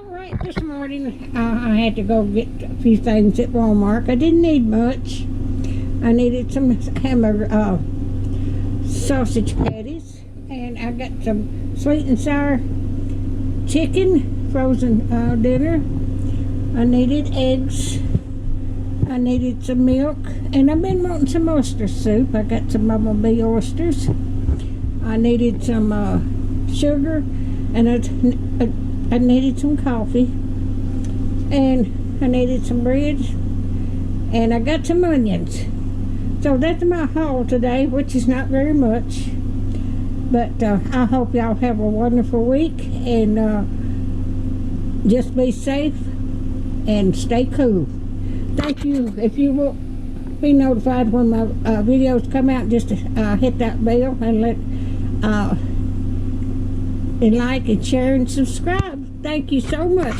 Alright, this morning I had to go get a few things at Walmart. I didn't need much. I needed some hamburger, sausage patties, and I got some sweet and sour chicken, frozen dinner. I needed eggs. I needed some milk, and I've been wanting some oyster soup. I got some bumblebee oysters. I needed some sugar, and I needed some coffee, and I needed some bread, and I got some onions. So that's my haul today, which is not very much, but I hope y'all have a wonderful week, and just be safe and stay cool. Thank you. If you will be notified when my videos come out, just hit that bell and and like and share and subscribe. Thank you so much.